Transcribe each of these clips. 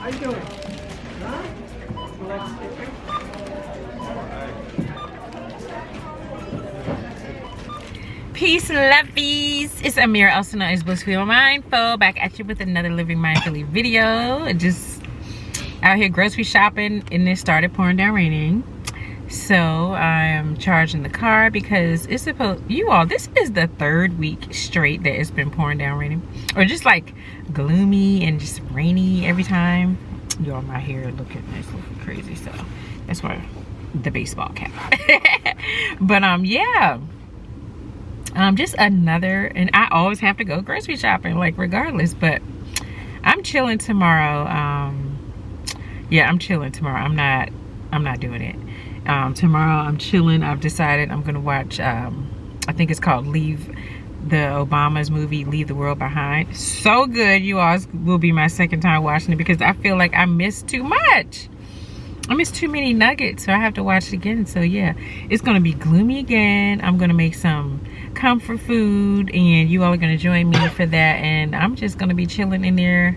How you doing? Huh? Peace, lovies. It's Amira, also known as Blissfully Mindful, back at you with another Living Mindfully video. Just out here grocery shopping, and it started pouring down raining. So I'm charging the car because it's supposed, this is the third week straight that it's been pouring down raining, or just like gloomy and just rainy every time. My hair looking crazy, so that's why the baseball cap. But yeah, just another, and I always have to go grocery shopping, like regardless. But I'm chilling tomorrow. Yeah, I'm chilling tomorrow. I'm not doing it. Tomorrow I'm chilling. I've decided I'm gonna watch, I think it's called the Obama's movie, Leave the World Behind. So good. You all will be my second time watching it because I feel like I missed too much. I missed too many nuggets, so I have to watch it again. So yeah, it's gonna be gloomy again. I'm gonna make some comfort food, and you all are gonna join me for that. And I'm just gonna be chilling in there,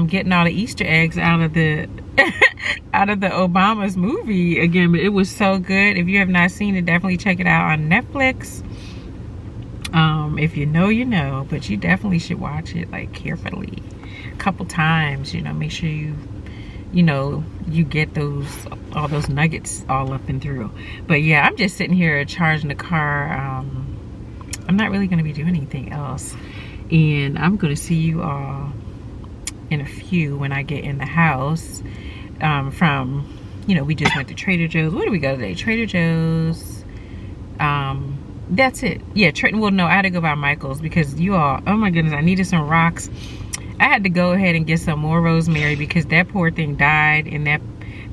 getting all the Easter eggs out of the out of the Obama's movie again. But it was so good. If you have not seen it, definitely check it out on Netflix. If you know, you know, but you definitely should watch it like carefully, a couple times. Make sure you get all those nuggets all up and through. But yeah, I'm just sitting here charging the car. I'm not really going to be doing anything else, and I'm going to see you all in a few when I get in the house. We just went to Trader Joe's. Where did we go today? Trader Joe's. That's it. Yeah, well, no, I had to go by Michael's because you all, oh my goodness, I needed some rocks. I had to go ahead and get some more rosemary because that poor thing died in that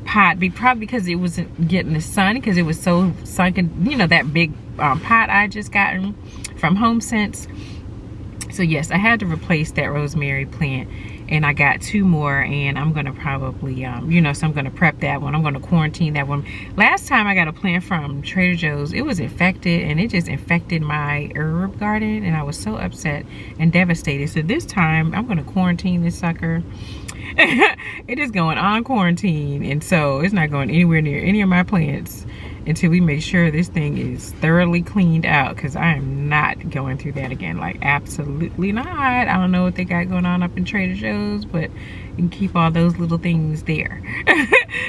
pot. Probably because it wasn't getting the sun, because it was so sunken. That big pot I just gotten from HomeSense. So yes, I had to replace that rosemary plant, and I got 2 more, and I'm gonna probably so I'm gonna prep that one. I'm gonna quarantine that one. Last time I got a plant from Trader Joe's, it was infected, and it just infected my herb garden, and I was so upset and devastated. So this time I'm gonna quarantine this sucker. It is going on quarantine, and so it's not going anywhere near any of my plants until we make sure this thing is thoroughly cleaned out, because I am not going through that again. Like, absolutely not. I don't know what they got going on up in Trader Joe's, but you can keep all those little things there.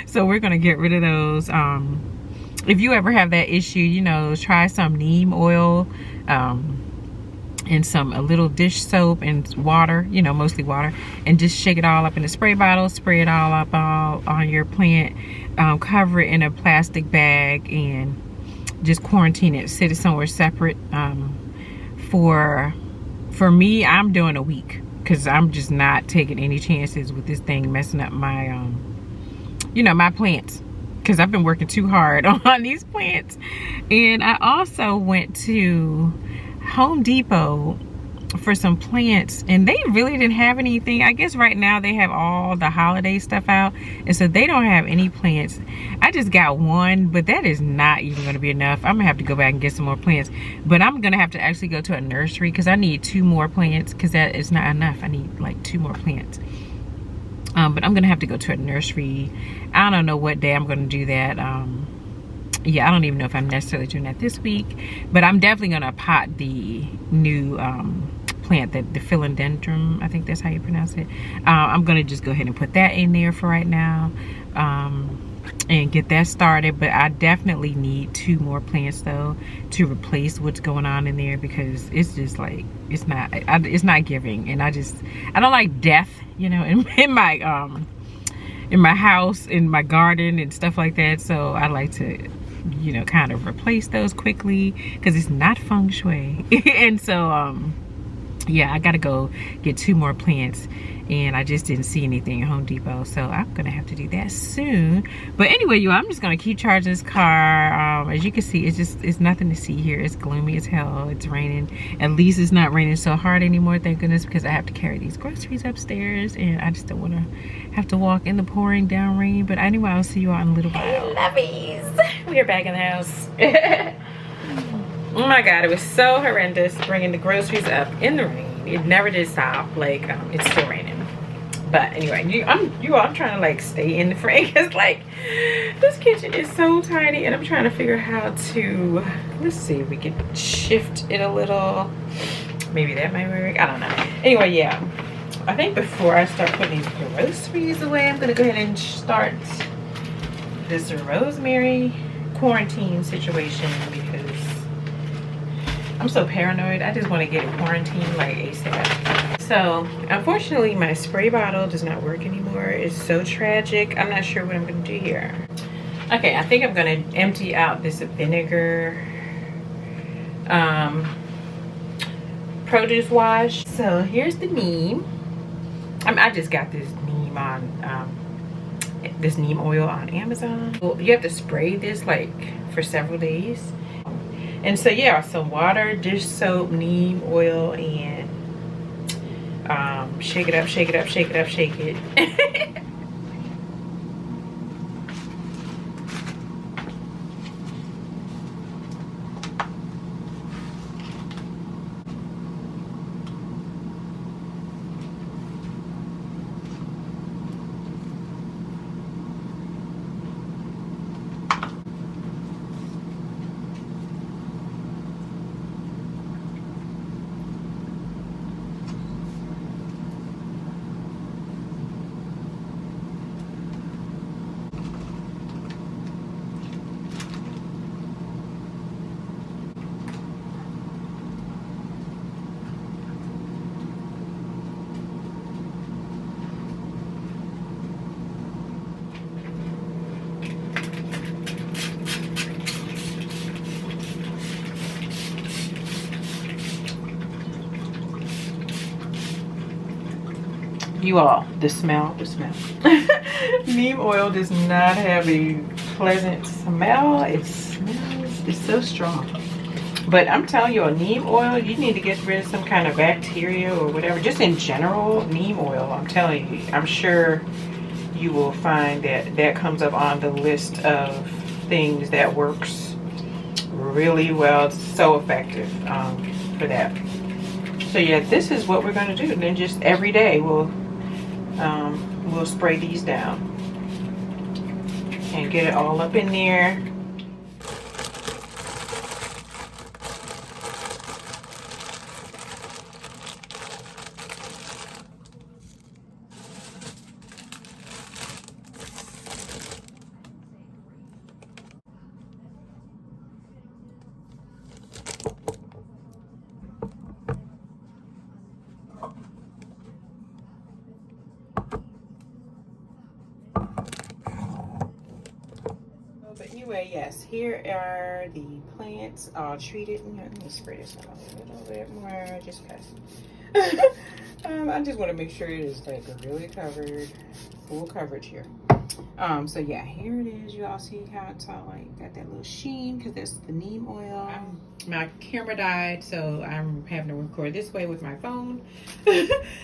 So we're gonna get rid of those. If you ever have that issue, try some neem oil, and a little dish soap and water, mostly water, and just shake it all up in a spray bottle, spray it all up on your plant, cover it in a plastic bag, and just quarantine it, sit it somewhere separate. For me, I'm doing a week because I'm just not taking any chances with this thing messing up my my plants, because I've been working too hard on these plants. And I also went to Home Depot for some plants, and they really didn't have anything. I guess right now they have all the holiday stuff out, and so they don't have any plants. I just got one, but that is not even going to be enough. I'm gonna have to go back and get some more plants, but I'm gonna have to actually go to a nursery because I need 2 more plants, because that is not enough. I need like 2 more plants. But I'm gonna have to go to a nursery. I don't know what day I'm gonna do that. Yeah, I don't even know if I'm necessarily doing that this week, but I'm definitely gonna pot the new plant, the philodendron, I think that's how you pronounce it. I'm gonna just go ahead and put that in there for right now, and get that started. But I definitely need 2 more plants though to replace what's going on in there, because it's just like, it's not giving, and I don't like death, in my house, in my garden and stuff like that. So I like to kind of replace those quickly, because it's not feng shui. And so yeah, I gotta go get 2 more plants, and I just didn't see anything at Home Depot, so I'm gonna have to do that soon. But anyway, you, I'm just gonna keep charging this car. As you can see, it's nothing to see here. It's gloomy as hell. It's raining. At least it's not raining so hard anymore, thank goodness, because I have to carry these groceries upstairs, and I just don't want to have to walk in the pouring down rain. But anyway, I'll see you all in a little while. Hey, lovies, we are back in the house. Oh my god, it was so horrendous bringing the groceries up in the rain. It never did stop. Like, it's still raining. But anyway, I'm trying to like stay in the frame because like this kitchen is so tiny, and I'm trying to figure out how to, let's see if we can shift it a little. Maybe that might work. I don't know. Anyway, yeah. I think before I start putting these groceries away, I'm gonna go ahead and start this rosemary quarantine situation because I'm so paranoid. I just want to get it quarantined like ASAP. So unfortunately my spray bottle does not work anymore. It's so tragic. I'm not sure what I'm gonna do here. Okay, I think I'm gonna empty out this vinegar produce wash. So here's the neem. I just got this neem on this neem oil on Amazon. Well, you have to spray this like for several days. And so yeah, some water, dish soap, neem oil, and shake it up, shake it up, shake it up, shake it. You all, the smell. Neem oil does not have a pleasant smell. It smells, it's so strong. But I'm telling you, neem oil, you need to get rid of some kind of bacteria or whatever. Just in general, neem oil, I'm telling you, I'm sure you will find that that comes up on the list of things that works really well. It's so effective for that. So yeah, this is what we're going to do. And then just every day we'll spray these down and get it all up in there. But anyway, yes, here are the plants all treated. Let me spray this one a little bit more, just because. I just want to make sure it is like really covered, full coverage here. So yeah, here it is. You all see how it's all like got that little sheen because that's the neem oil. My camera died, so I'm having to record this way with my phone.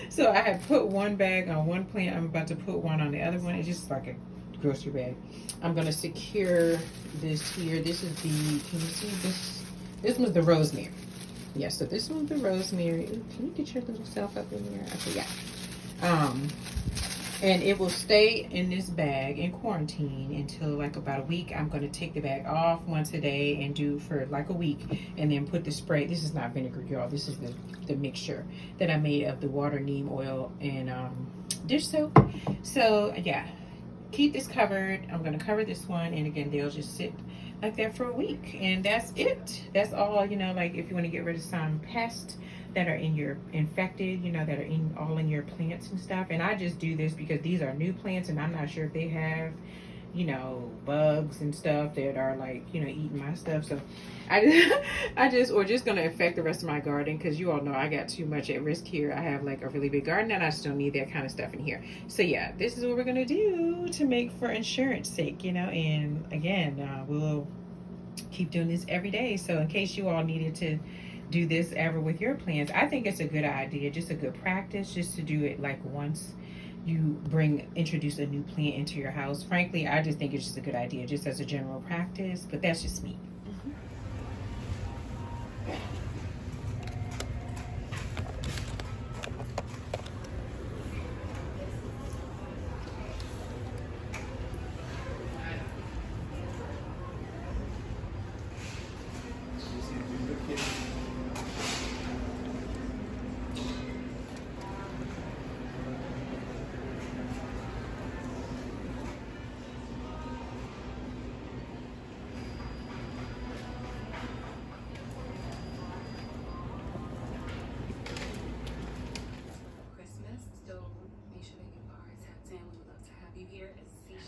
So I have put one bag on one plant. I'm about to put one on the other one. It's just like a grocery bag. I'm gonna secure this here. This is the, can you see this? This was the rosemary. Yeah, so this one's the rosemary. Ooh, can you get your little self up in there? Okay, yeah. And it will stay in this bag in quarantine until like about a week. I'm gonna take the bag off once a day and do for like a week, and then put the spray. This is not vinegar, y'all. This is the mixture that I made of the water, neem oil, and dish soap. So yeah, keep this covered. I'm gonna cover this one, and again, they'll just sit like that for a week, and that's it. That's all. You know, like if you want to get rid of some pests that are in your infected, you know, that are all in your plants and stuff. And I just do this because these are new plants, and I'm not sure if they have, you know, bugs and stuff that are like, you know, eating my stuff. So or just gonna affect the rest of my garden, because you all know I got too much at risk here. I have like a really big garden, and I just don't need that kind of stuff in here. So yeah, this is what we're gonna do to make for insurance sake, you know. And again, we'll keep doing this every day. So in case you all needed to do this ever with your plants, I think it's a good idea, just a good practice, just to do it like once you introduce a new plant into your house. Frankly, I just think it's just a good idea, just as a general practice, but that's just me.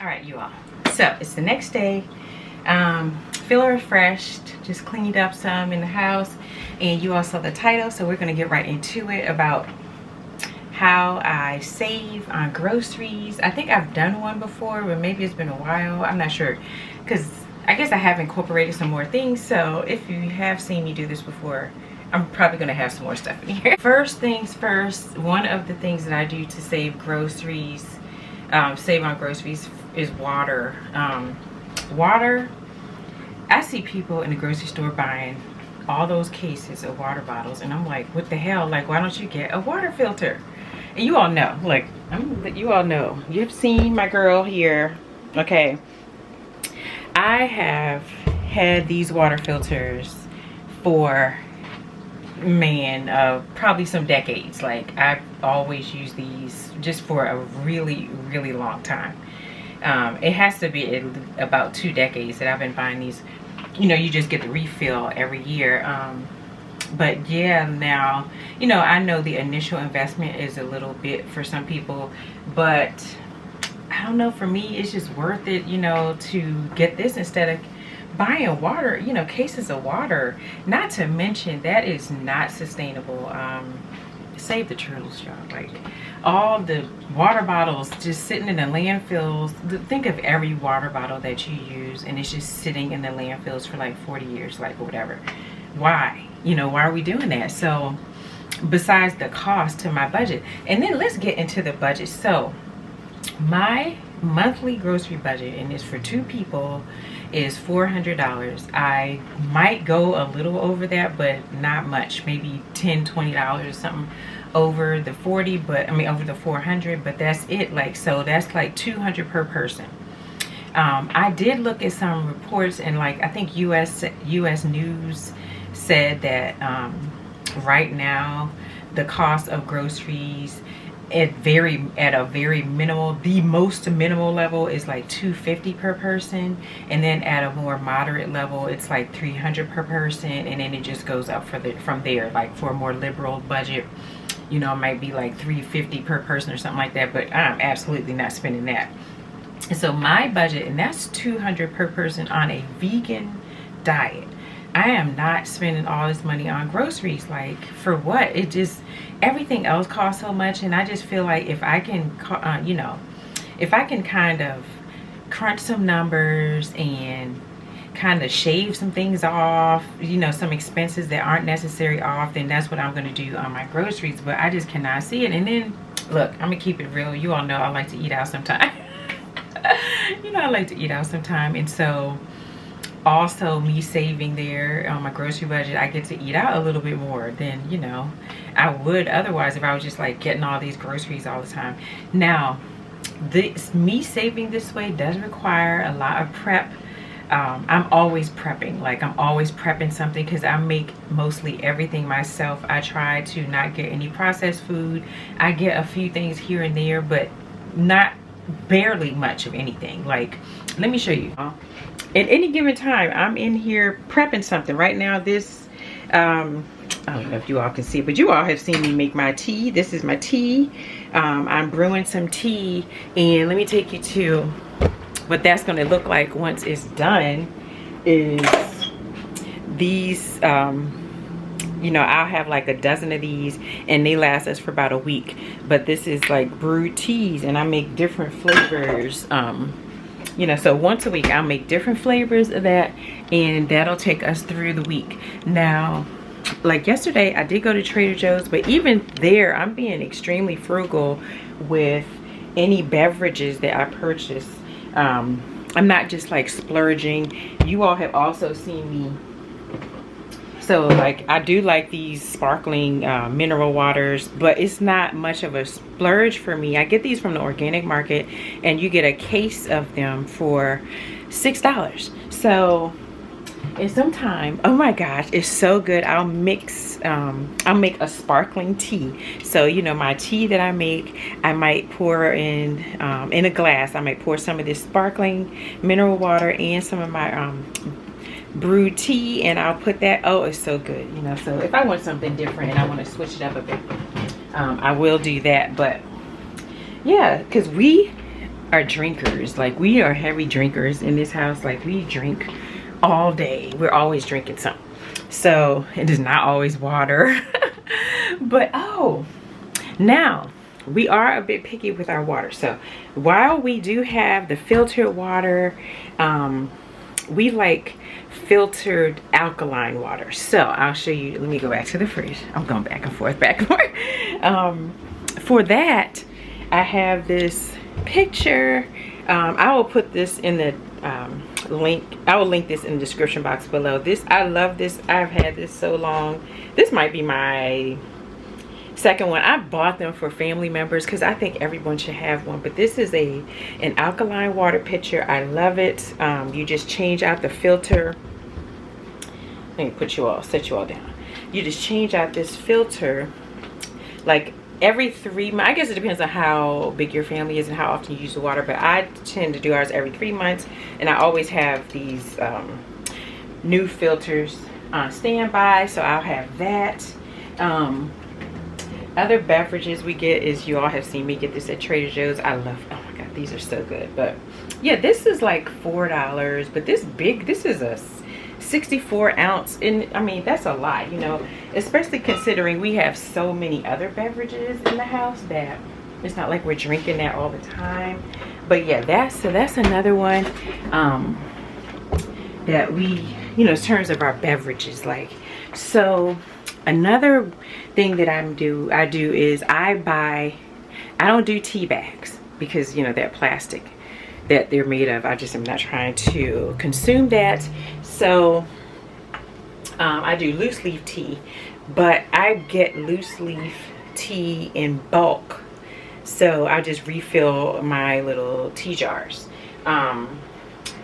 All right, you all. So it's the next day. Feeling refreshed, just cleaned up some in the house, and you all saw the title, so we're gonna get right into it about how I save on groceries. I think I've done one before, but maybe it's been a while. I'm not sure, because I guess I have incorporated some more things. So if you have seen me do this before, I'm probably gonna have some more stuff in here. First things first, one of the things that I do to save groceries, save on groceries, is water. Water, I see people in the grocery store buying all those cases of water bottles, and I'm like, what the hell? Like, why don't you get a water filter? And you all know, like, you all know, you've seen my girl here. Okay, I have had these water filters for, man, probably some decades. Like, I've always used these just for a really, really long time. It has to be about 2 decades that I've been buying these. You know, you just get the refill every year. But yeah, now, you know, I know the initial investment is a little bit for some people, but I don't know, for me, it's just worth it, you know, to get this instead of buying water, you know, cases of water. Not to mention, that is not sustainable. Save the turtles, y'all. Like, all the water bottles just sitting in the landfills. Think of every water bottle that you use and it's just sitting in the landfills for like 40 years, like, or whatever. Why? You know, why are we doing that? So besides the cost to my budget, and then let's get into the budget. So my monthly grocery budget, and it's for 2 people, is $400. I might go a little over that, but not much, maybe $10-20 or something over the 40, but I mean over the 400, but that's it. Like, so that's like 200 per person. I did look at some reports, and like, I think US News said that right now the cost of groceries at a very minimal, the most minimal level is like $250 per person, and then at a more moderate level it's like $300 per person, and then it just goes up from there. Like, for a more liberal budget, you know, it might be like $350 per person or something like that, but I'm absolutely not spending that. And so my budget, and that's $200 per person on a vegan diet. I am not spending all this money on groceries. Like, for what? It just, everything else costs so much, and I just feel like if I can, you know, if I can kind of crunch some numbers and kind of shave some things off, you know, some expenses that aren't necessary off, then that's what I'm going to do on my groceries. But I just cannot see it. And then, look, I'm going to keep it real. You all know I like to eat out sometime. You know, I like to eat out sometime, and so also me saving there on my grocery budget, I get to eat out a little bit more than, you know, I would otherwise if I was just like getting all these groceries all the time. Now, me saving this way does require a lot of prep. I'm always prepping. Like, I'm always prepping something, because I make mostly everything myself. I try to not get any processed food. I get a few things here and there, but not barely much of anything. Like, let me show you. At any given time, I'm in here prepping something. Right now, this, I don't know if you all can see it, but you all have seen me make my tea. This is my tea. I'm brewing some tea, and let me take you to what that's going to look like once it's done. Is these, you know, I'll have like a dozen of these, and they last us for about a week. But this is like brewed teas, and I make different flavors. You know, so once a week I'll make different flavors of that, and that'll take us through the week. Now, like yesterday, I did go to Trader Joe's, but even there, I'm being extremely frugal with any beverages that I purchase. I'm not just like splurging. You all have also seen me. So like, I do like these sparkling mineral waters, but it's not much of a splurge for me. I get these from the organic market, and you get a case of them for $6. So in some time, oh my gosh, it's so good. I'll mix, I'll make a sparkling tea. So, you know, my tea that I make, I might pour in a glass. I might pour some of this sparkling mineral water and some of my brewed tea, and I'll put that. Oh, it's so good, you know. So if I want something different and I want to switch it up a bit, I will do that. But yeah, because are drinkers. Like, we are heavy drinkers in this house. Like, we drink all day. We're always drinking something. So it is not always water. But oh, now we are a bit picky with our water. So while we do have the filtered water, we like filtered alkaline water. So I'll show you. Let me go back to the fridge. I'm going back and forth, back and forth. For that, I have this picture. I will put this in the link. I will link this in the description box below. This, I love this. I've had this so long. This might be my second one. I bought them for family members because I think everyone should have one. But this is an alkaline water pitcher. I love it. You just change out the filter. Let me set you all down. You just change out this filter like every 3 months. I guess it depends on how big your family is and how often you use the water, but I tend to do ours every 3 months, and I always have these new filters on standby, so I'll have that. Other beverages we get is, you all have seen me get this at Trader Joe's. I love, oh my god, these are so good. But yeah, this is like $4, but this is a 64 ounce, and I mean, that's a lot, you know, especially considering we have so many other beverages in the house that it's not like we're drinking that all the time. But yeah, that's another one that we, you know, in terms of our beverages. Like, so another thing that I do is I don't do tea bags because, you know, that plastic that they're made of, I just am not trying to consume that. So I do loose leaf tea, but I get loose leaf tea in bulk, so I just refill my little tea jars.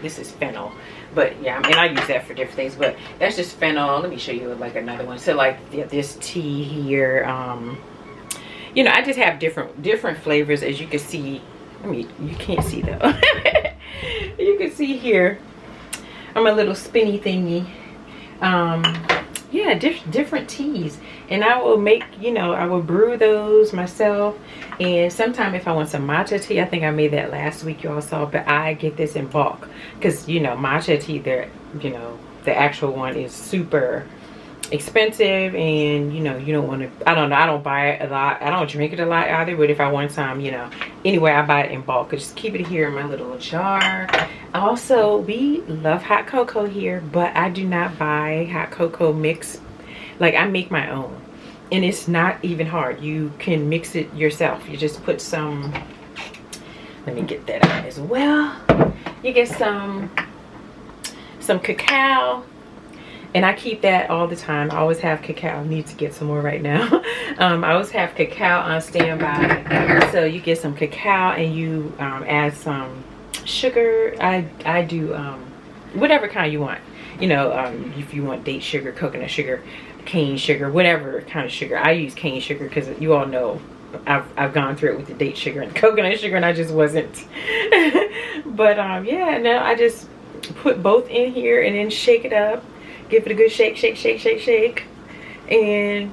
This is fennel, but yeah, I mean, I use that for different things, but that's just fennel. Let me show you like another one. So like, yeah, this tea here, you know, I just have different flavors, as you can see. I mean, you can't see though. You can see here, I'm a little spinny thingy. Yeah, different teas, and I will make, you know, I will brew those myself. And sometime if I want some matcha tea, I think I made that last week, you all saw, but I get this in bulk because, you know, matcha tea, there, you know, the actual one is super expensive, and you know, you don't want to, I don't know, I don't buy it a lot, I don't drink it a lot either, but if I want some, you know, anyway, I buy it in bulk. I just keep it here in my little jar. Also, we love hot cocoa here, but I do not buy hot cocoa mix. Like, I make my own, and it's not even hard. You can mix it yourself. You just put some, let me get that out as well. You get some cacao. And I keep that all the time. I always have cacao. I need to get some more right now. I always have cacao on standby. So you get some cacao and you add some sugar. I do whatever kind you want. You know, if you want date sugar, coconut sugar, cane sugar, whatever kind of sugar. I use cane sugar because you all know I've gone through it with the date sugar and coconut sugar, and I just wasn't. But yeah, no, I just put both in here and then shake it up. Give it a good shake, shake, shake, shake, shake, and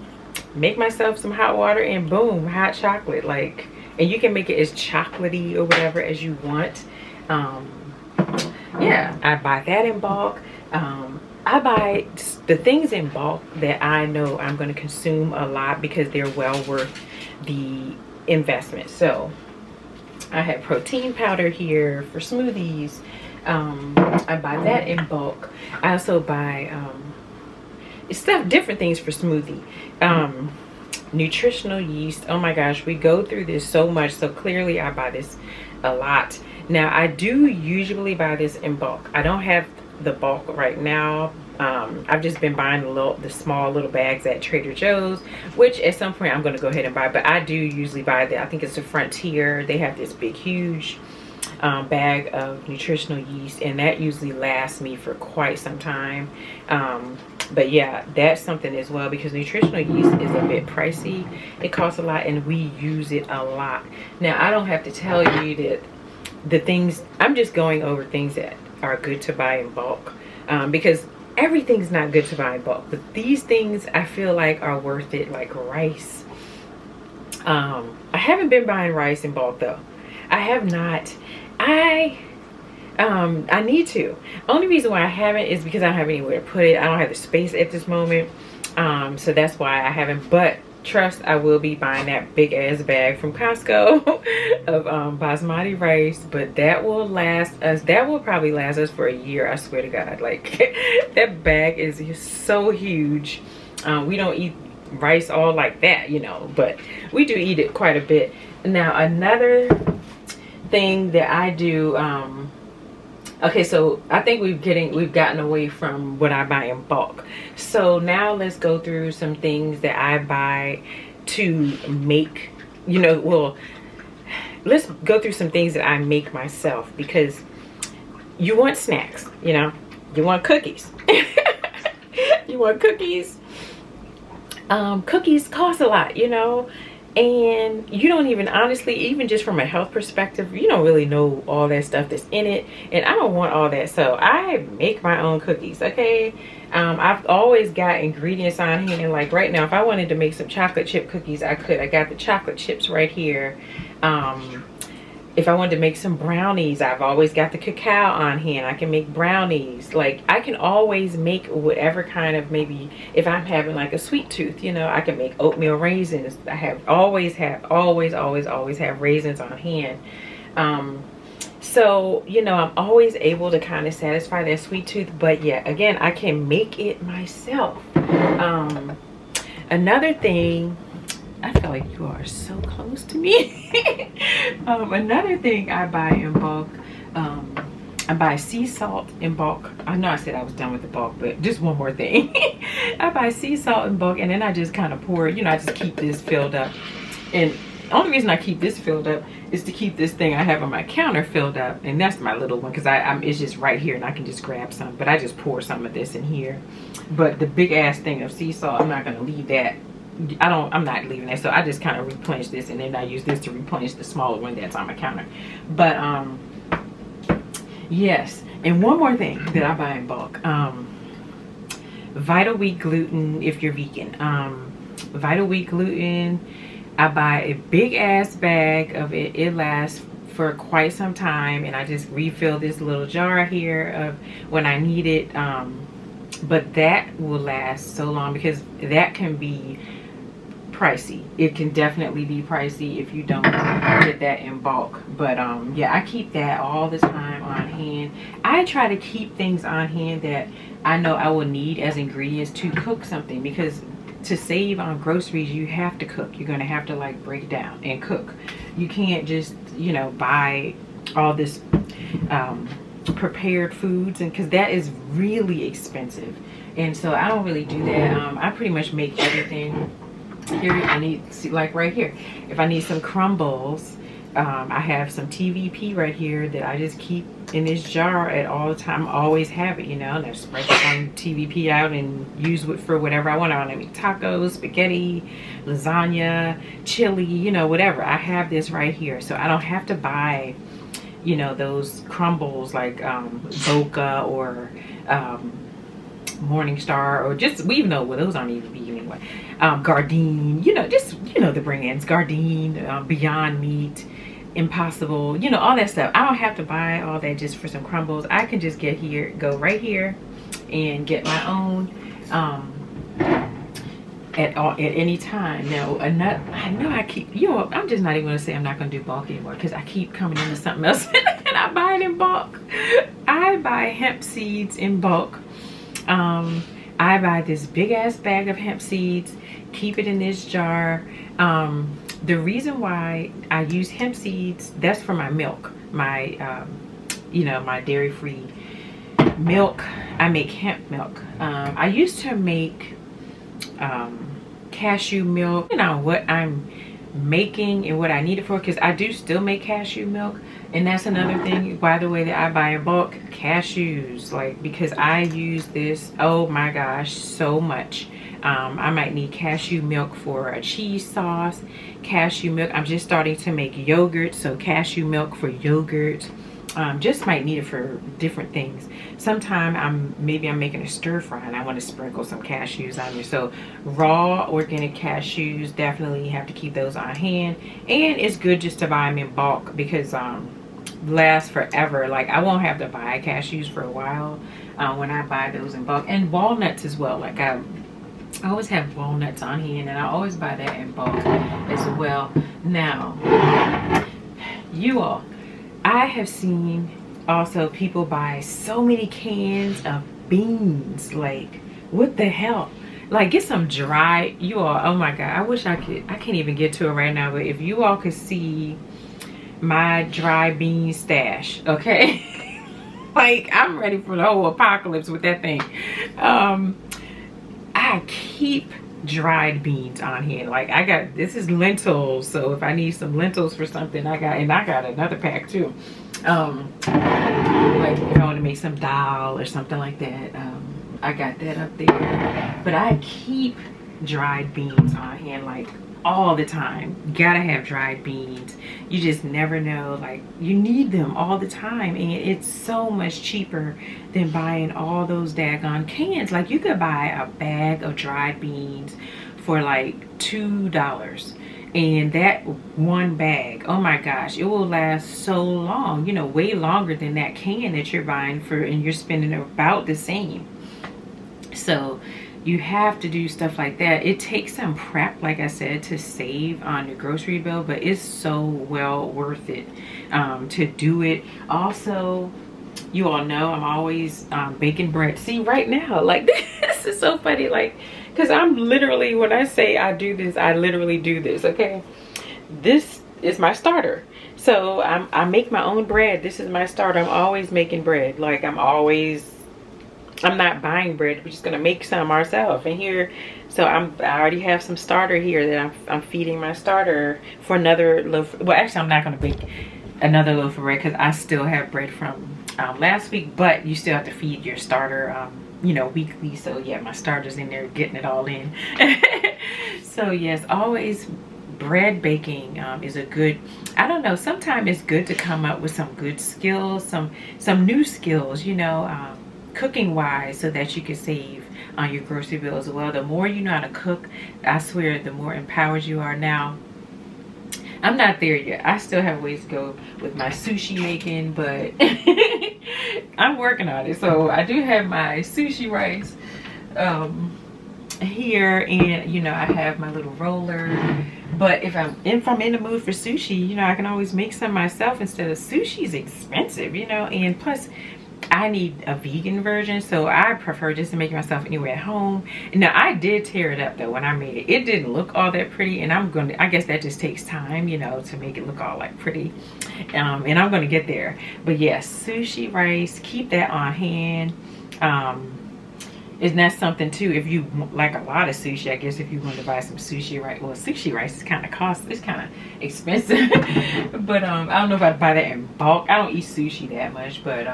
make myself some hot water, and boom, hot chocolate. Like, and you can make it as chocolatey or whatever as you want. Yeah, I buy that in bulk. I buy the things in bulk that I know I'm going to consume a lot because they're well worth the investment. So I have protein powder here for smoothies. I buy that in bulk. I also buy different things for smoothie. Nutritional yeast. Oh my gosh, we go through this so much, so clearly I buy this a lot. Now, I do usually buy this in bulk. I don't have the bulk right now. I've just been buying the small little bags at Trader Joe's, which at some point I'm going to go ahead and buy, but I do usually buy I think it's the Frontier. They have this big huge bag of nutritional yeast, and that usually lasts me for quite some time. But yeah, that's something as well, because nutritional yeast is a bit pricey. It costs a lot, and we use it a lot. Now, I don't have to tell you that the things, I'm just going over things that are good to buy in bulk, because everything's not good to buy in bulk, but these things I feel like are worth it, like rice. I haven't been buying rice in bulk though. I have not. I need to. Only reason why I haven't is because I don't have anywhere to put it. I don't have the space at this moment. So that's why I haven't. But trust, I will be buying that big ass bag from Costco of basmati rice. But that will last us. That will probably last us for a year. I swear to God. Like that bag is so huge. We don't eat rice all like that, you know, but we do eat it quite a bit. Now another thing that I do, okay, so I think we've gotten away from what I buy in bulk. So now let's go through some things that I buy to make, you know, well, let's go through some things that I make myself, because you want snacks, you know, you want cookies. You want cookies. Cookies cost a lot, you know, and you don't even, honestly, even just from a health perspective, you don't really know all that stuff that's in it, and I don't want all that. So I make my own cookies. Okay, I've always got ingredients on hand. Like right now, if I wanted to make some chocolate chip cookies, I could. I got the chocolate chips right here. If I wanted to make some brownies, I've always got the cacao on hand. I can make brownies. Like I can always make whatever kind of, maybe if I'm having like a sweet tooth, you know, I can make oatmeal raisins. I always have raisins on hand. So, you know, I'm always able to kind of satisfy that sweet tooth. But yeah, again, I can make it myself. Another thing, I feel like you are so close to me. Another thing I buy in bulk, I buy sea salt in bulk. I know I said I was done with the bulk, but just one more thing. I buy sea salt in bulk, and then I just kind of pour it. You know, I just keep this filled up. And the only reason I keep this filled up is to keep this thing I have on my counter filled up. And that's my little one, because it's just right here and I can just grab some. But I just pour some of this in here. But the big ass thing of sea salt, I'm not going to leave that. I'm not leaving that. So I just kind of replenish this, and then I use this to replenish the smaller one that's on my counter. But yes, and one more thing that I buy in bulk, Vital Wheat gluten. If you're vegan, Vital Wheat gluten, I buy a big ass bag of it. It lasts for quite some time, and I just refill this little jar here of when I need it. But that will last so long, because that can be pricey. It can definitely be pricey if you don't get that in bulk. But yeah, I keep that all the time on hand. I try to keep things on hand that I know I will need as ingredients to cook something, because to save on groceries, you have to cook. You're gonna have to like break down and cook. You can't just, you know, buy all this prepared foods, and because that is really expensive. And so I don't really do that. I pretty much make everything. Here I need, see, like right here, if I need some crumbles, I have some TVP right here that I just keep in this jar at all the time. Always have it, you know, and I sprinkle some TVP out and use it for whatever I want. I want to make tacos, spaghetti, lasagna, chili, you know, whatever. I have this right here, so I don't have to buy, you know, those crumbles like Boca or Morningstar, or just, we even know, well, those aren't even vegan anyway. Gardein, you know, just, you know, the brands, Gardein, Beyond Meat, Impossible, you know, all that stuff. I don't have to buy all that just for some crumbles. I can just go right here and get my own at any time. Now, I know I keep, you know, I'm just not even gonna say I'm not gonna do bulk anymore, because I keep coming into something else and I buy it in bulk. I buy hemp seeds in bulk. I buy this big ass bag of hemp seeds, keep it in this jar. The reason why I use hemp seeds, that's for my milk, my you know, my dairy-free milk. I make hemp milk. I used to make cashew milk. You know what I'm making and what I need it for, because I do still make cashew milk. And that's another thing, by the way, that I buy in bulk, cashews, like, because I use this, oh my gosh, so much. I might need cashew milk for a cheese sauce, cashew milk. I'm just starting to make yogurt, so cashew milk for yogurt. Just might need it for different things. Sometime maybe I'm making a stir fry and I want to sprinkle some cashews on there. So raw organic cashews, definitely have to keep those on hand. And it's good just to buy them in bulk because last forever. Like I won't have to buy cashews for a while when I buy those in bulk. And walnuts as well. Like I always have walnuts on hand, and I always buy that in bulk as well. Now, you all, I have seen also people buy so many cans of beans. Like, what the hell? Like, get some dry, you all, oh my God, I wish I can't even get to it right now, but if you all could see my dry bean stash, okay? Like, I'm ready for the whole apocalypse with that thing. I keep dried beans on hand. Like this is lentils, so if I need some lentils for something, I got another pack too. Like if I want to make some dal or something like that, I got that up there. But I keep dried beans on hand, like all the time. Gotta have dried beans. You just never know, like you need them all the time, and it's so much cheaper than buying all those daggone cans. Like you could buy a bag of dried beans for like $2, and that one bag, oh my gosh, it will last so long, you know, way longer than that can that you're buying for, and you're spending about the same. So you have to do stuff like that. It takes some prep, like I said, to save on your grocery bill, but it's so well worth it to do it. Also, you all know I'm always baking bread. See, right now, like this is so funny, like, because I'm literally, when I say I do this, I literally do this, okay? This is my starter. So I make my own bread. This is my starter. I'm always making bread. Like I'm not buying bread. We're just gonna make some ourselves. And here, so I already have some starter here that I'm feeding my starter for another loaf. Well, actually, I'm not gonna bake another loaf of bread because I still have bread from last week. But you still have to feed your starter, you know, weekly. So yeah, my starter's in there getting it all in. So yes, always bread baking is a good, I don't know, sometimes it's good to come up with some good skills, some new skills, you know, cooking wise, so that you can save on your grocery bill as well. The more you know how to cook, I swear, the more empowered you are. Now, I'm not there yet. I still have ways to go with my sushi making, but I'm working on it. So I do have my sushi rice here, and you know, I have my little roller. But if I'm in the mood for sushi, you know, I can always make some myself instead of sushi's expensive, you know, and plus I need a vegan version, so I prefer just to make it myself anyway at home. Now, I did tear it up though when I made it. It didn't look all that pretty, and I guess that just takes time, you know, to make it look all like pretty. And I'm gonna get there. But yes, sushi rice, keep that on hand. Isn't that something too? If you like a lot of sushi, I guess if you want to buy some sushi rice, well, sushi rice is kind of it's kind of expensive. But I don't know if I'd buy that in bulk. I don't eat sushi that much, but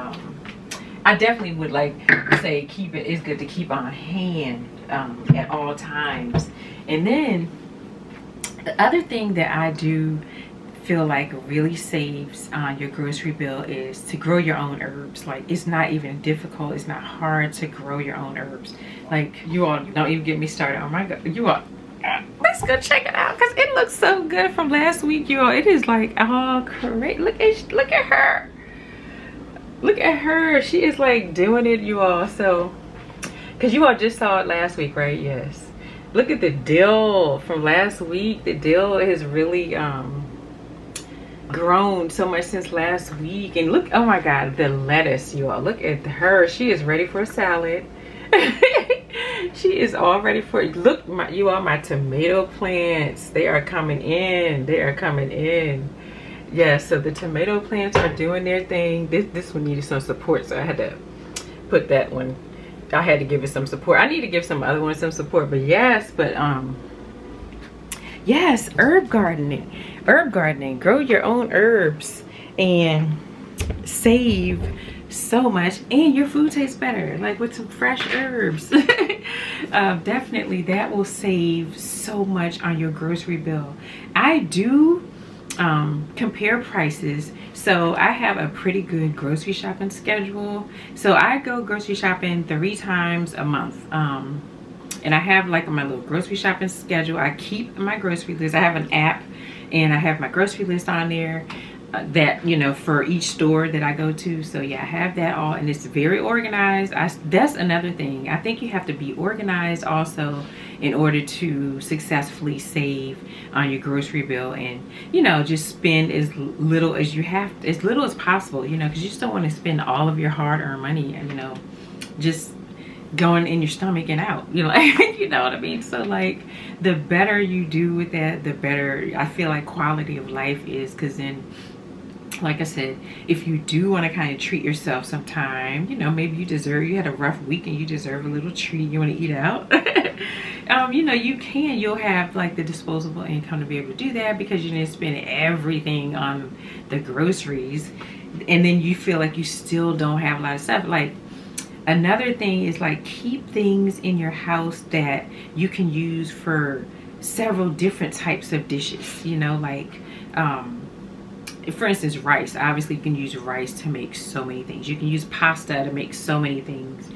I definitely would like to say it's good to keep on hand at all times. And then the other thing that I do feel like really saves on your grocery bill is to grow your own herbs. Like, it's not even difficult, it's not hard to grow your own herbs. Like, you all don't even get me started. Oh my God, you all, let's go check it out because it looks so good from last week, you all. It is like, oh great, look at her. Look at her. She is like doing it, you all. So, because you all just saw it last week, right? Yes. Look at the dill from last week. The dill has really grown so much since last week. And look, oh my God, the lettuce, you all. Look at her. She is ready for a salad. She is all ready for it. Look, you all, my tomato plants. They are coming in. They are coming in. Yeah, so the tomato plants are doing their thing. This one needed some support, so I had to put that one. I had to give it some support. I need to give some other ones some support, but yes, yes, herb gardening. Herb gardening. Grow your own herbs and save so much, and your food tastes better, like with some fresh herbs. Definitely that will save so much on your grocery bill. I do compare prices. So I have a pretty good grocery shopping schedule. So I go grocery shopping 3 times a month. And I have like my little grocery shopping schedule. I keep my grocery list. I have an app and I have my grocery list on there that, you know, for each store that I go to. So yeah, I have that all, and it's very organized. That's another thing. I think you have to be organized also in order to successfully save on your grocery bill, and, you know, just spend as little as you have, as little as possible, you know, because you just don't want to spend all of your hard-earned money, you know, just going in your stomach and out, you know, you know what I mean? So like, the better you do with that, the better I feel like quality of life is. Because then, like I said, if you do want to kind of treat yourself sometime, you know, maybe you had a rough week and you deserve a little treat, you want to eat out, you know, you'll have like the disposable income to be able to do that, because you didn't spend everything on the groceries, and then you feel like you still don't have a lot of stuff. Like, another thing is like, keep things in your house that you can use for several different types of dishes, you know, like, for instance, rice. Obviously you can use rice to make so many things. You can use pasta to make so many things.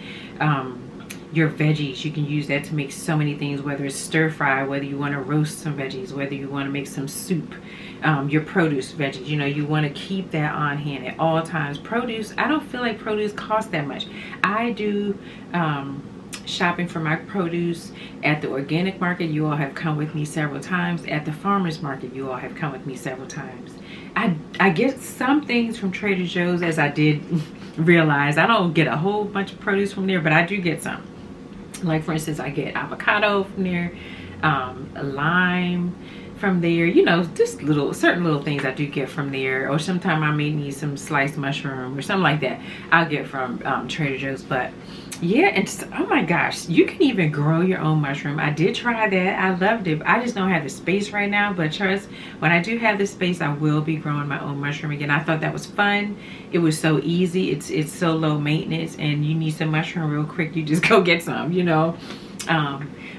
Your veggies, you can use that to make so many things, whether it's stir fry, whether you want to roast some veggies, whether you want to make some soup. Your produce veggies, you know, you want to keep that on hand at all times. Produce, I don't feel like produce costs that much. I do shopping for my produce at the organic market. You all have come with me several times. At the farmers market, you all have come with me several times. I get some things from Trader Joe's, as I did realize. I don't get a whole bunch of produce from there, but I do get some. Like, for instance, I get avocado from there, a lime from there, you know, just certain little things I do get from there. Or sometimes I may need some sliced mushroom or something like that, I'll get from Trader Joe's. But yeah, and oh my gosh, you can even grow your own mushroom. I did try that. I loved it. I just don't have the space right now, but trust, when I do have the space, I will be growing my own mushroom again. I thought that was fun. It was so easy. It's so low maintenance, and you need some mushroom real quick, you just go get some, you know.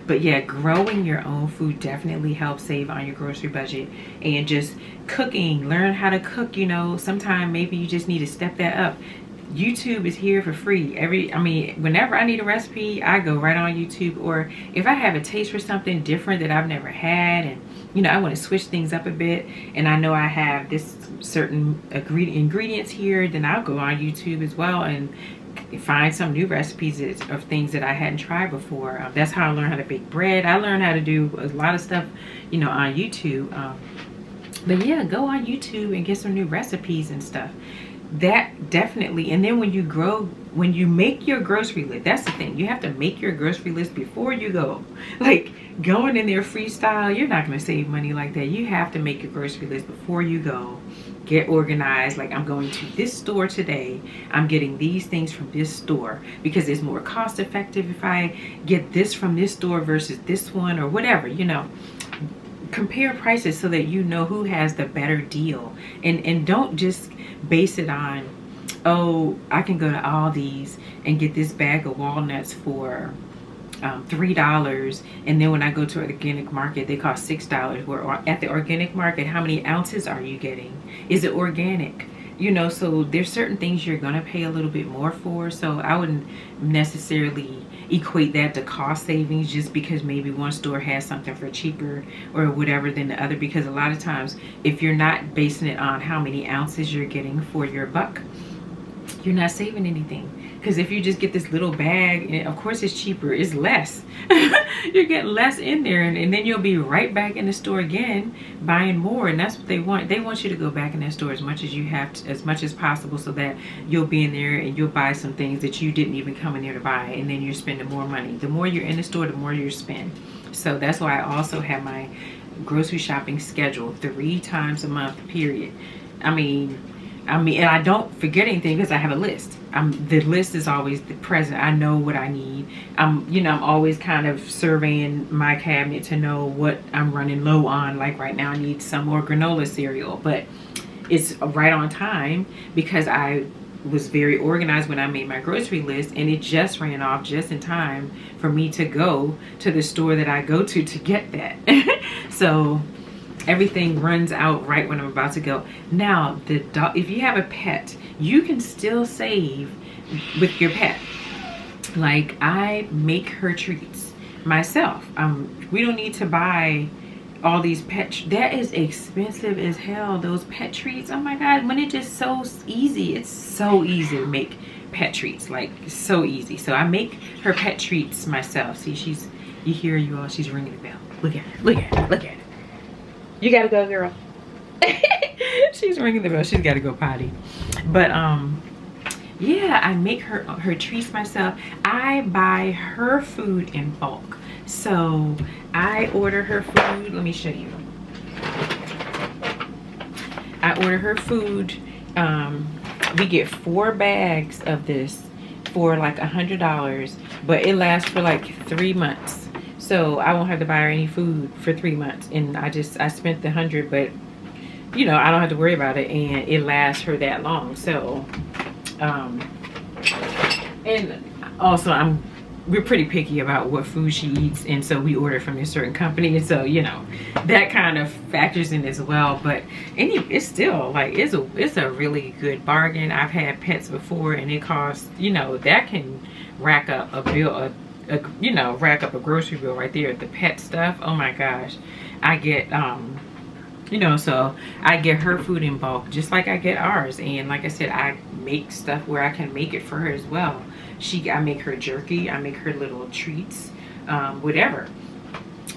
But yeah, growing your own food definitely helps save on your grocery budget. And just cooking, learn how to cook, you know. Sometimes maybe you just need to step that up. YouTube is here for free. Whenever I need a recipe, I go right on YouTube. Or if I have a taste for something different that I've never had, and, you know, I want to switch things up a bit, and I know I have this certain ingredients here, then I'll go on YouTube as well and find some new recipes of things that I hadn't tried before. That's how I learned how to bake bread. I learned how to do a lot of stuff, you know, on YouTube. But yeah, go on YouTube and get some new recipes and stuff. That definitely. And then when you make your grocery list, that's the thing, you have to make your grocery list before you go. Like, going in there freestyle, you're not going to save money like that. You have to make your grocery list before you go. Get organized. Like, I'm going to this store today, I'm getting these things from this store because it's more cost effective if I get this from this store versus this one, or whatever, you know. Compare prices so that you know who has the better deal, and don't just base it on, oh, I can go to Aldi's and get this bag of walnuts for $3, and then when I go to an organic market they cost $6. Where at the organic market, how many ounces are you getting? Is it organic? You know, so there's certain things you're gonna pay a little bit more for. So I wouldn't necessarily equate that to cost savings just because maybe one store has something for cheaper or whatever than the other, because a lot of times if you're not basing it on how many ounces you're getting for your buck, you're not saving anything. Because if you just get this little bag, and of course it's cheaper, it's less. You're getting less in there, and then you'll be right back in the store again buying more. And that's what they want. They want you to go back in that store as much as you have to, as much as possible, so that you'll be in there and you'll buy some things that you didn't even come in there to buy, and then you're spending more money. The more you're in the store, the more you spend. So that's why I also have my grocery shopping schedule 3 times a month, period. I mean, and I don't forget anything because I have a list. The list is always present. I know what I need. You know, I'm always kind of surveying my cabinet to know what I'm running low on. Like right now, I need some more granola cereal, but it's right on time because I was very organized when I made my grocery list, and it just ran off just in time for me to go to the store that I go to get that. So everything runs out right when I'm about to go. Now, the dog, if you have a pet, you can still save with your pet. Like, I make her treats myself. We don't need to buy all these that is expensive as hell, those pet treats. Oh my god, when it's just so easy. It's so easy to make pet treats, like so easy. So I make her pet treats myself. See, you hear you all, she's ringing the bell. Look at her, look at her, look at her. You gotta go, girl. She's ringing the bell. She's gotta go potty. But yeah, I make her treats myself. I buy her food in bulk. So I order her food. Let me show you. I order her food. We get 4 bags of this for like $100, but it lasts for like 3 months. So I won't have to buy her any food for 3 months. And I spent the 100, but you know, I don't have to worry about it, and it lasts her that long. So and also we're pretty picky about what food she eats, and so we order from a certain company, and so you know that kind of factors in as well. But it's still like it's a really good bargain. I've had pets before, and it costs, you know, that can rack up a bill, rack up a grocery bill right there. The pet stuff, oh my gosh. I get you know, so I get her food in bulk just like I get ours. And like I said, I make stuff where I can make it for her as well. I make her jerky, I make her little treats, whatever.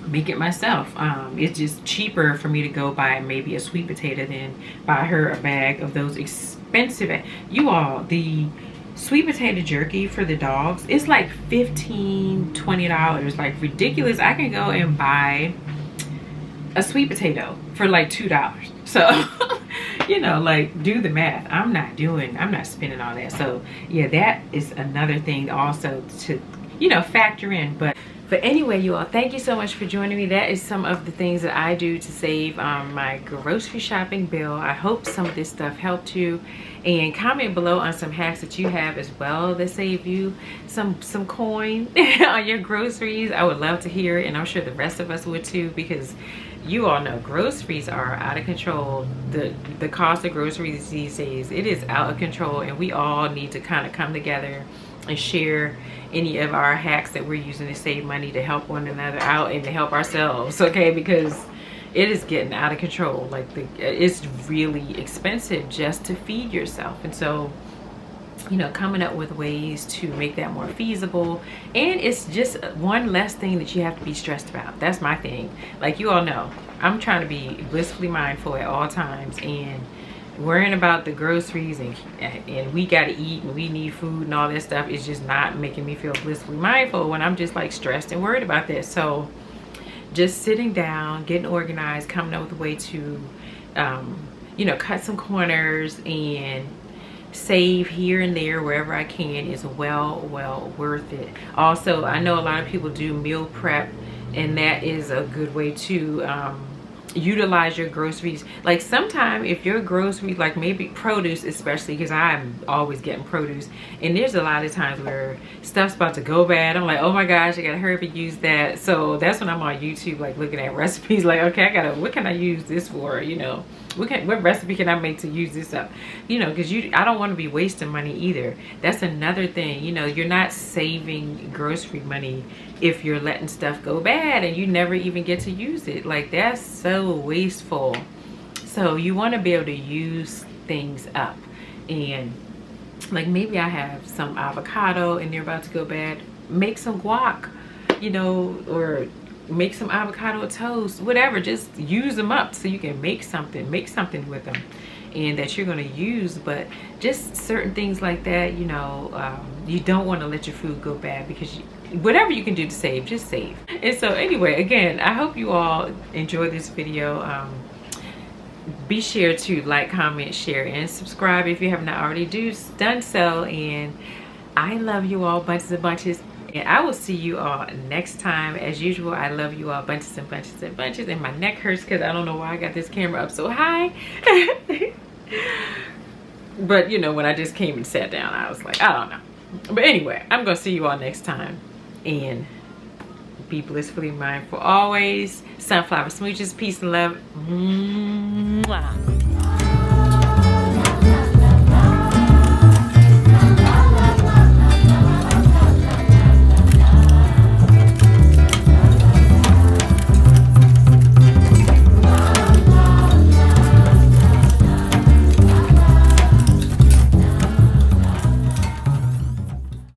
Make it myself. It's just cheaper for me to go buy maybe a sweet potato than buy her a bag of those expensive. You all, the sweet potato jerky for the dogs, it's like $15-20, like ridiculous. I can go and buy a sweet potato for like $2. So you know, like, do the math. I'm not spending all that. So yeah, that is another thing also to, you know, factor in. But anyway, you all, thank you so much for joining me. That is some of the things that I do to save my grocery shopping bill. I hope some of this stuff helped you, and comment below on some hacks that you have as well that save you some coin on your groceries. I would love to hear it, and I'm sure the rest of us would too, because you all know groceries are out of control. The cost of groceries these days, it is out of control, and we all need to kind of come together and share any of our hacks that we're using to save money, to help one another out and to help ourselves, okay? Because it is getting out of control. Like, it's really expensive just to feed yourself. And so, you know, coming up with ways to make that more feasible, and it's just one less thing that you have to be stressed about. That's my thing. Like, you all know, I'm trying to be blissfully mindful at all times, and worrying about the groceries and we gotta eat and we need food and all that stuff is just not making me feel blissfully mindful when I'm just like stressed and worried about this. So just sitting down, getting organized, coming up with a way to you know, cut some corners and save here and there wherever I can is well worth it. Also, I know a lot of people do meal prep, and that is a good way to utilize your groceries. Like, sometime if your groceries, like maybe produce, especially because I'm always getting produce, and there's a lot of times where stuff's about to go bad. I'm like, oh my gosh, I gotta hurry up and use that. So that's when I'm on YouTube, like looking at recipes, like, okay, what can I use this for, you know? What recipe can I make to use this up? You know, because I don't want to be wasting money either. That's another thing. You know, you're not saving grocery money if you're letting stuff go bad and you never even get to use it. Like, that's so wasteful. So you want to be able to use things up. And like, maybe I have some avocado and they're about to go bad. Make some guac, you know, or make some avocado toast, whatever. Just use them up so you can make something with them and that you're going to use. But just certain things like that, you know, you don't want to let your food go bad, because whatever you can do to save, just save. And so anyway, again, I hope you all enjoyed this video. Be sure to like, comment, share, and subscribe if you have not already done so. And I love you all bunches and bunches. And I will see you all next time. As usual, I love you all bunches and bunches and bunches. And my neck hurts because I don't know why I got this camera up so high. But, you know, when I just came and sat down, I was like, I don't know. But anyway, I'm going to see you all next time. And Be blissfully mindful always. Sunflower smooches. Peace and love. Mwah.